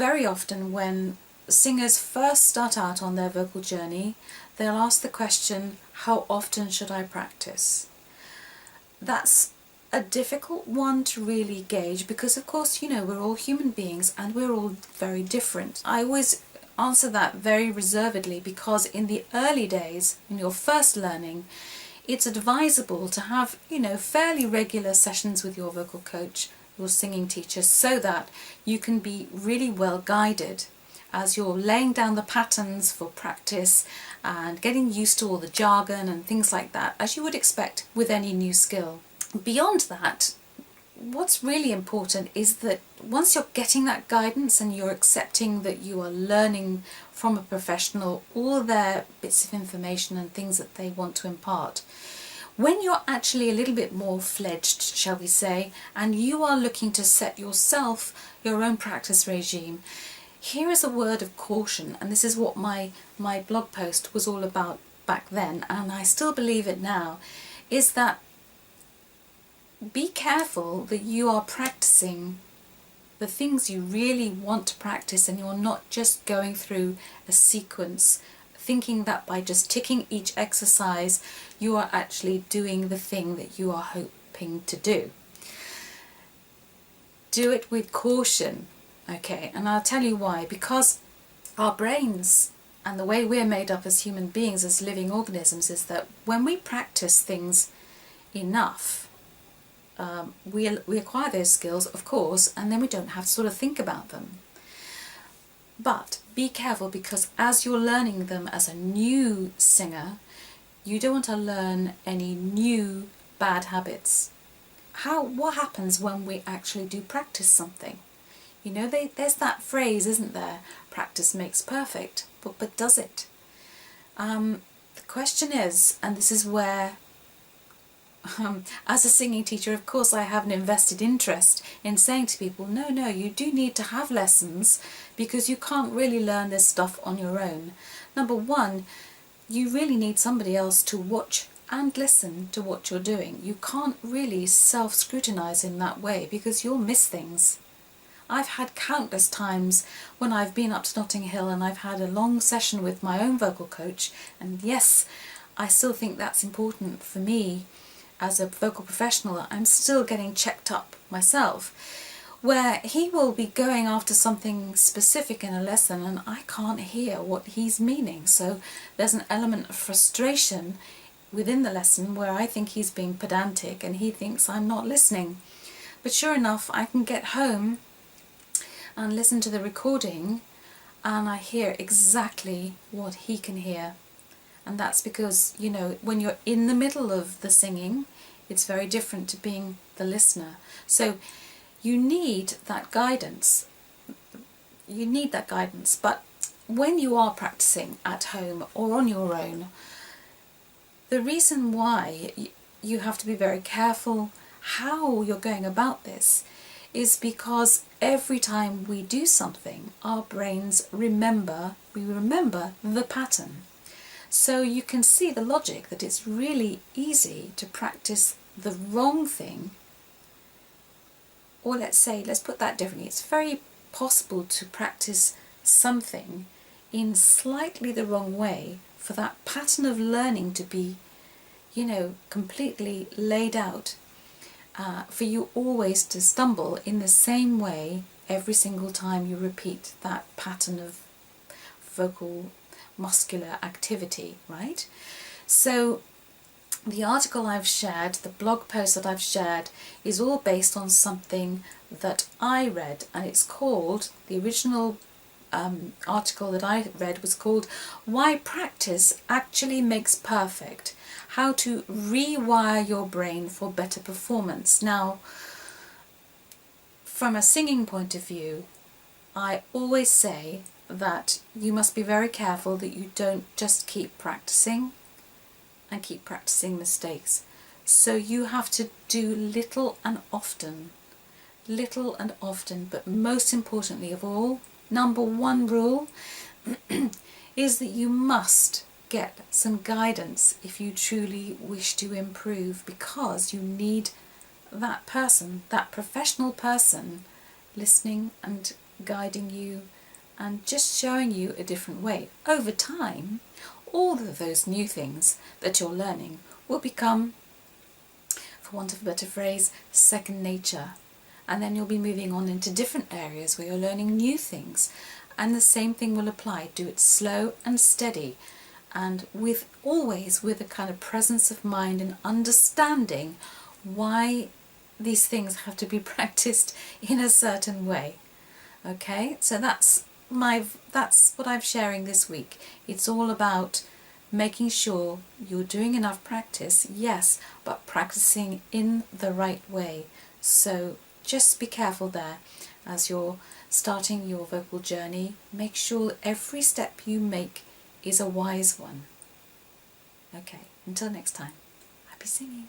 very often when singers first start out on their vocal journey, they'll ask the question, how often should I practice? That's a difficult one to really gauge because, of course, you know, we're all human beings and we're all very different. I always answer that very reservedly because in the early days, when you're first learning, it's advisable to have, you know, fairly regular sessions with your vocal coach, your singing teacher, so that you can be really well guided as you're laying down the patterns for practice and getting used to all the jargon and things like that, as you would expect with any new skill. Beyond that, what's really important is that once you're getting that guidance and you're accepting that you are learning from a professional all their bits of information and things that they want to impart, when you're actually a little bit more fledged, shall we say, and you are looking to set yourself your own practice regime, here is a word of caution, and this is what my blog post was all about back then, and I still believe it now, is that be careful that you are practicing the things you really want to practice and you're not just going through a sequence thinking that by just ticking each exercise you are actually doing the thing that you are hoping to do. Do it with caution, okay? And I'll tell you why. Because our brains and the way we're made up as human beings, as living organisms, is that when we practice things enough, we acquire those skills, of course, and then we don't have to sort of think about them. But be careful, because as you're learning them as a new singer, you don't want to learn any new bad habits. What happens when we actually do practice something? You know, there's that phrase, isn't there? Practice makes perfect, but does it? The question is, and this is where as a singing teacher, of course, I have an invested interest in saying to people, no, you do need to have lessons because you can't really learn this stuff on your own. Number one, you really need somebody else to watch and listen to what you're doing. You can't really self-scrutinize in that way because you'll miss things. I've had countless times when I've been up to Notting Hill and I've had a long session with my own vocal coach, and yes, I still think that's important for me. As a vocal professional, I'm still getting checked up myself, where he will be going after something specific in a lesson and I can't hear what he's meaning. So there's an element of frustration within the lesson where I think he's being pedantic and he thinks I'm not listening. But sure enough, I can get home and listen to the recording and I hear exactly what he can hear. And that's because, you know, when you're in the middle of the singing, it's very different to being the listener. So you need that guidance. You need that guidance. But when you are practicing at home or on your own, the reason why you have to be very careful how you're going about this is because every time we do something, our brains remember the pattern. So you can see the logic that it's really easy to practice the wrong thing, or let's put that differently, it's very possible to practice something in slightly the wrong way for that pattern of learning to be, you know, completely laid out, for you always to stumble in the same way every single time you repeat that pattern of vocal muscular activity, right? So the article I've shared, the blog post that I've shared, is all based on something that I read, and it's called, the original article that I read was called Why Practice Actually Makes Perfect, How to Rewire Your Brain for Better Performance. Now, from a singing point of view, I always say that you must be very careful that you don't just keep practicing and keep practicing mistakes. So you have to do little and often, but most importantly of all, number one rule is that you must get some guidance if you truly wish to improve, because you need that person, that professional person, listening and guiding you and just showing you a different way. Over time, all of those new things that you're learning will become, for want of a better phrase, second nature. And then you'll be moving on into different areas where you're learning new things. And the same thing will apply. Do it slow and steady, and always with a kind of presence of mind and understanding why these things have to be practiced in a certain way. Okay, so that's what I'm sharing this week. It's all about making sure you're doing enough practice, yes, but practicing in the right way. So just be careful there as you're starting your vocal journey. Make sure every step you make is a wise one. Okay, until next time, happy singing.